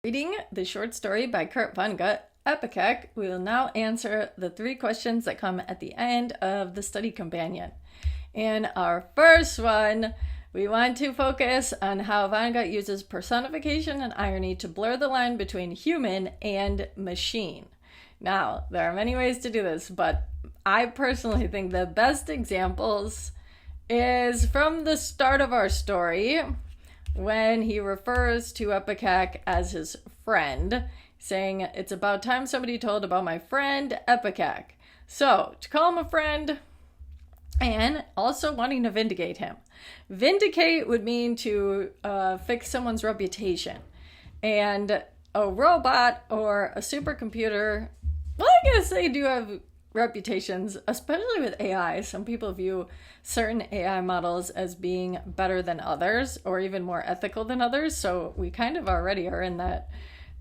Reading the short story by Kurt Vonnegut, EPICAC, we will now answer the 3 questions that come at the end of the study companion. In our first one, we want to focus on how Vonnegut uses personification and irony to blur the line between human and machine. Now, there are many ways to do this, but I personally think the best examples is from the start of our story, when he refers to EPICAC as his friend, saying, "It's about time somebody told about my friend EPICAC." So, to call him a friend, and also wanting to vindicate him. Vindicate would mean to fix someone's reputation. And a robot or a supercomputer, well, I guess they do have reputations, especially with AI. Some people view certain AI models as being better than others or even more ethical than others. So we kind of already are in that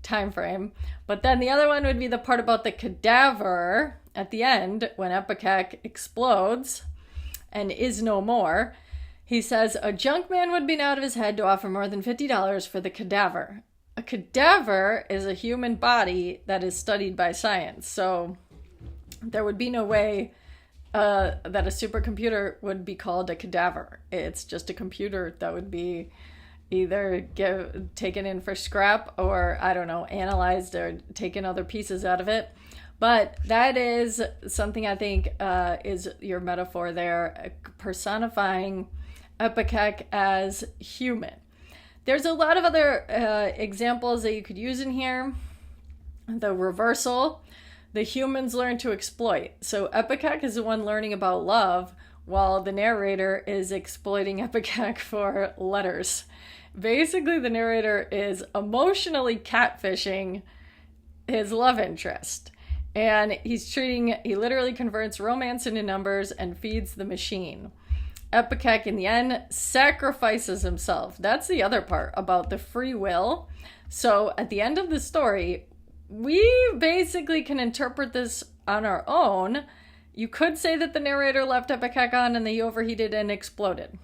time frame. But then the other one would be the part about the cadaver at the end when EPICAC explodes and is no more. He says a junk man would be out of his head to offer more than $50 for the cadaver. A cadaver is a human body that is studied by science. So there would be no way that a supercomputer would be called a cadaver. It's just a computer that would be either taken in for scrap or, I don't know, analyzed or taken other pieces out of it. But that is something I think is your metaphor there, personifying EPICAC as human. There's a lot of other examples that you could use in here. The reversal. The humans learn to exploit. So EPICAC is the one learning about love, while the narrator is exploiting EPICAC for letters. Basically, the narrator is emotionally catfishing his love interest. And he literally converts romance into numbers and feeds the machine. EPICAC, in the end, sacrifices himself. That's the other part about the free will. So at the end of the story, we basically can interpret this on our own. You could say that the narrator left EPICAC on and he overheated and exploded.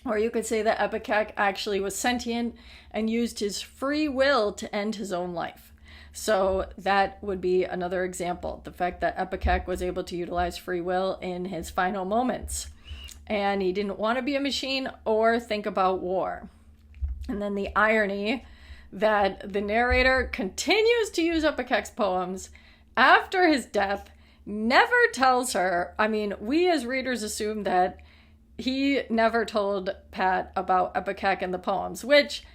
Or you could say that EPICAC actually was sentient and used his free will to end his own life. So that would be another example. The fact that EPICAC was able to utilize free will in his final moments. And he didn't want to be a machine or think about war. And then the irony that the narrator continues to use EPICAC's poems after his death, never tells her. I mean, we as readers assume that he never told Pat about EPICAC and the poems, which,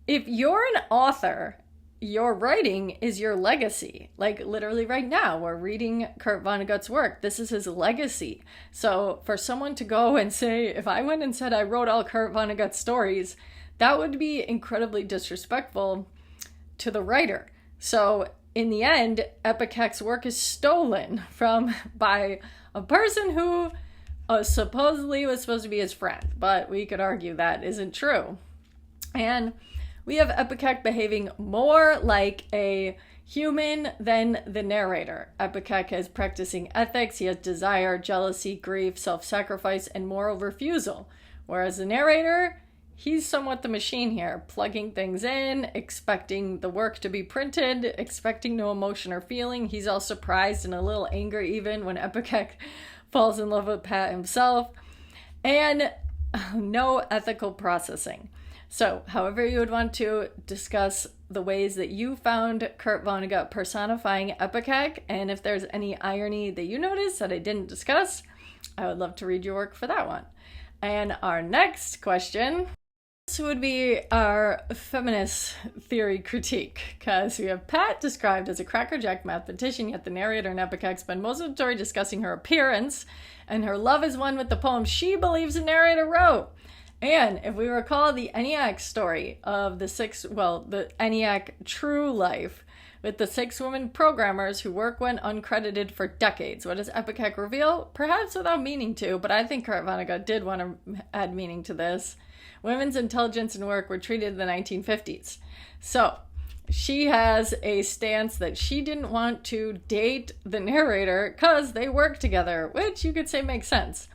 if you're an author, your writing is your legacy. Like literally right now, we're reading Kurt Vonnegut's work. This is his legacy. So for someone to go and say, if I went and said I wrote all Kurt Vonnegut's stories, that would be incredibly disrespectful to the writer. So in the end, EPICAC's work is stolen by a person who supposedly was supposed to be his friend, but we could argue that isn't true. And we have EPICAC behaving more like a human than the narrator. EPICAC is practicing ethics. He has desire, jealousy, grief, self-sacrifice, and moral refusal. Whereas the narrator, he's somewhat the machine here, plugging things in, expecting the work to be printed, expecting no emotion or feeling. He's all surprised and a little angry even when EPICAC falls in love with Pat himself. And no ethical processing. So, however you would want to discuss the ways that you found Kurt Vonnegut personifying EPICAC, and if there's any irony that you noticed that I didn't discuss, I would love to read your work for that one. And our next question, this would be our feminist theory critique, because we have Pat described as a crackerjack mathematician, yet the narrator and EPICAC spend most of the story discussing her appearance, and her love is one with the poem she believes the narrator wrote. And if we recall the ENIAC story of the ENIAC True Life with the 6 women programmers whose work went uncredited for decades, what does EPICAC reveal? Perhaps without meaning to, but I think Kurt Vonnegut did want to add meaning to this. Women's intelligence and work were treated in the 1950s. So she has a stance that she didn't want to date the narrator because they work together, which you could say makes sense.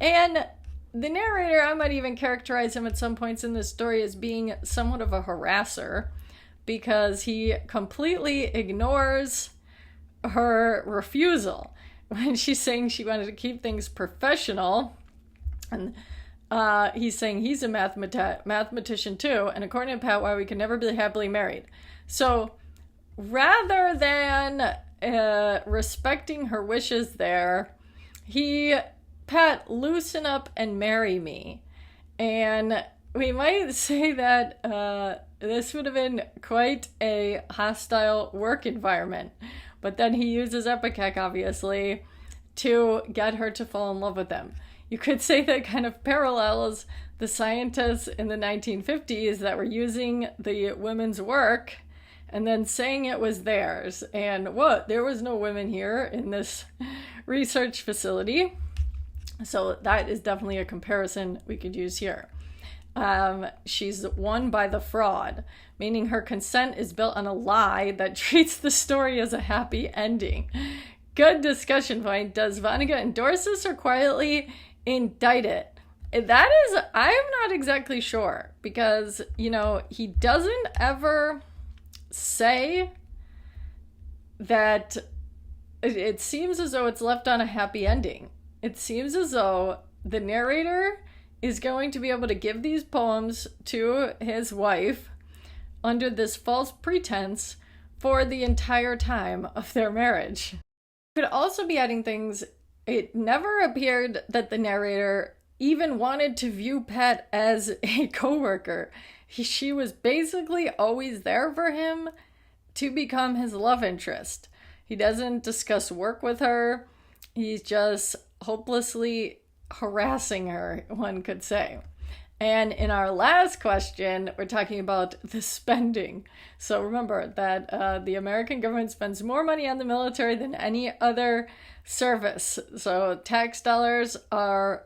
And the narrator, I might even characterize him at some points in this story as being somewhat of a harasser, because he completely ignores her refusal when she's saying she wanted to keep things professional. And he's saying he's a mathematician too, and according to Pat, why we can never be happily married. So rather than respecting her wishes there, Pat, loosen up and marry me. And we might say that this would have been quite a hostile work environment. But then he uses EPICAC, obviously, to get her to fall in love with him. You could say that kind of parallels the scientists in the 1950s that were using the women's work and then saying it was theirs. And what? There was no women here in this research facility. So that is definitely a comparison we could use here. She's won by the fraud, meaning her consent is built on a lie that treats the story as a happy ending. Good discussion point. Does Vonnegut endorse this or quietly indict it? That is, I'm not exactly sure, because, he doesn't ever say that it seems as though it's left on a happy ending. It seems as though the narrator is going to be able to give these poems to his wife under this false pretense for the entire time of their marriage. Could also be adding things. It never appeared that the narrator even wanted to view Pat as a coworker. She was basically always there for him to become his love interest. He doesn't discuss work with her. He's just hopelessly harassing her, one could say. And in our last question, we're talking about the spending. So remember that the American government spends more money on the military than any other service. So tax dollars are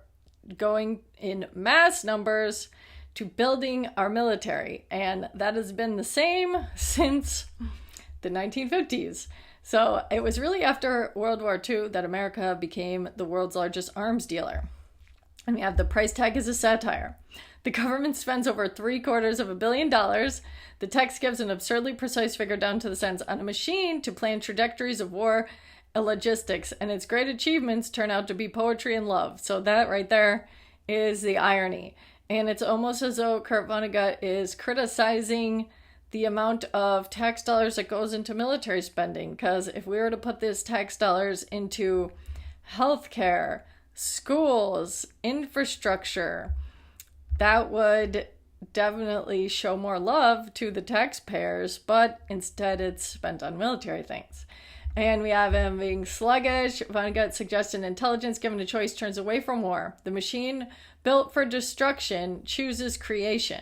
going in mass numbers to building our military. And that has been the same since the 1950s. So it was really after World War II that America became the world's largest arms dealer. And we have the price tag as a satire. The government spends over $750 million. The text gives an absurdly precise figure down to the cents on a machine to plan trajectories of war and logistics. And its great achievements turn out to be poetry and love. So that right there is the irony. And it's almost as though Kurt Vonnegut is criticizing the amount of tax dollars that goes into military spending. Because if we were to put this tax dollars into healthcare, schools, infrastructure, that would definitely show more love to the taxpayers, but instead it's spent on military things. And we have him being sluggish. Vonnegut suggests an intelligence given a choice turns away from war. The machine built for destruction chooses creation.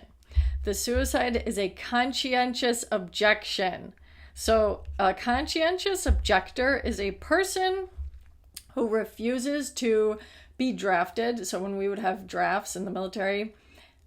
The suicide is a conscientious objection. So a conscientious objector is a person who refuses to be drafted. So when we would have drafts in the military,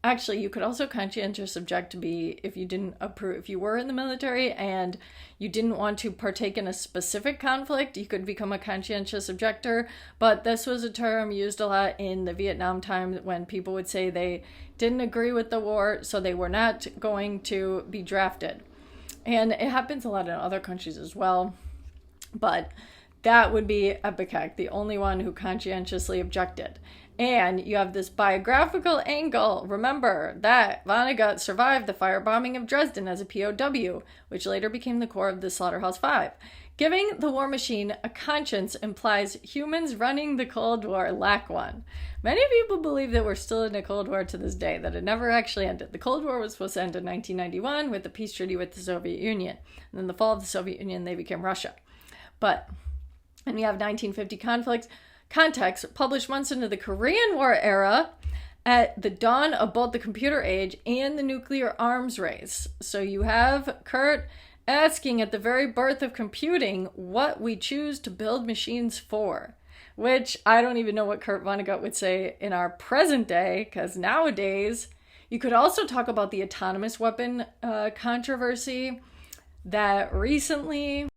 actually, you could also conscientious object to be if you didn't approve, if you were in the military and you didn't want to partake in a specific conflict, you could become a conscientious objector. But this was a term used a lot in the Vietnam time when people would say they didn't agree with the war, so they were not going to be drafted. And it happens a lot in other countries as well. But that would be EPICAC, the only one who conscientiously objected. And you have this biographical angle. Remember that Vonnegut survived the firebombing of Dresden as a POW, which later became the core of the Slaughterhouse-Five. Giving the war machine a conscience implies humans running the Cold War lack one. Many people believe that we're still in a Cold War to this day, that it never actually ended. The Cold War was supposed to end in 1991 with the peace treaty with the Soviet Union. And then the fall of the Soviet Union, they became Russia. And we have 1950 context published months into the Korean War era at the dawn of both the computer age and the nuclear arms race. So you have Kurt asking at the very birth of computing what we choose to build machines for, which I don't even know what Kurt Vonnegut would say in our present day, because nowadays you could also talk about the autonomous weapon controversy that recently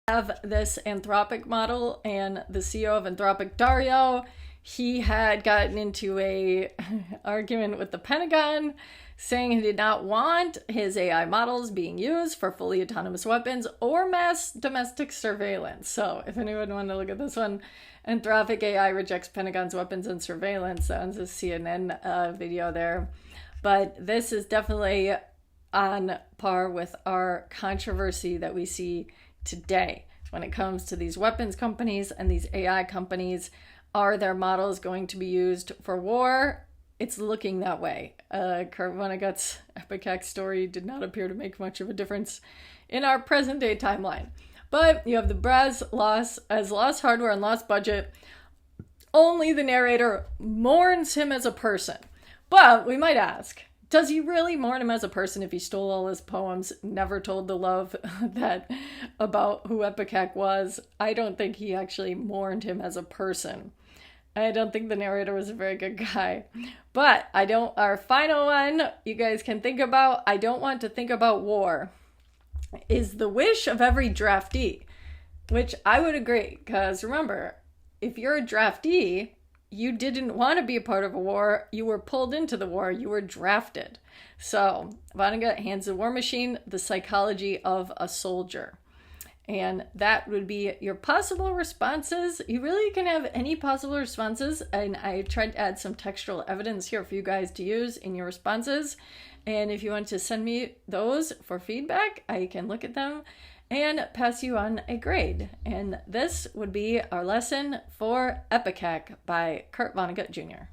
have this Anthropic model, and the CEO of Anthropic, Dario, he had gotten into a argument with the Pentagon saying he did not want his AI models being used for fully autonomous weapons or mass domestic surveillance. So if anyone wanted to look at this one, Anthropic AI rejects Pentagon's weapons and surveillance. That one's a CNN video there. But this is definitely on par with our controversy that we see today when it comes to these weapons companies and these AI companies. Are their models going to be used for war? It's looking that way. Kurt Vonnegut's EPICAC story did not appear to make much of a difference in our present day timeline. But you have the Braz lost hardware and lost budget. Only the narrator mourns him as a person. But we might ask, does he really mourn him as a person if he stole all his poems, never told the love that about who EPICAC was? I don't think he actually mourned him as a person. I don't think the narrator was a very good guy. But our final one you guys can think about, I don't want to think about war, is the wish of every draftee, which I would agree, because remember, if you're a draftee, you didn't want to be a part of a war. You were pulled into the war. You were drafted. So Vonnegut hands the war machine the psychology of a soldier. And that would be your possible responses. You really can have any possible responses. And I tried to add some textual evidence here for you guys to use in your responses. And if you want to send me those for feedback, I can look at them and pass you on a grade. And this would be our lesson for EPICAC by Kurt Vonnegut Jr.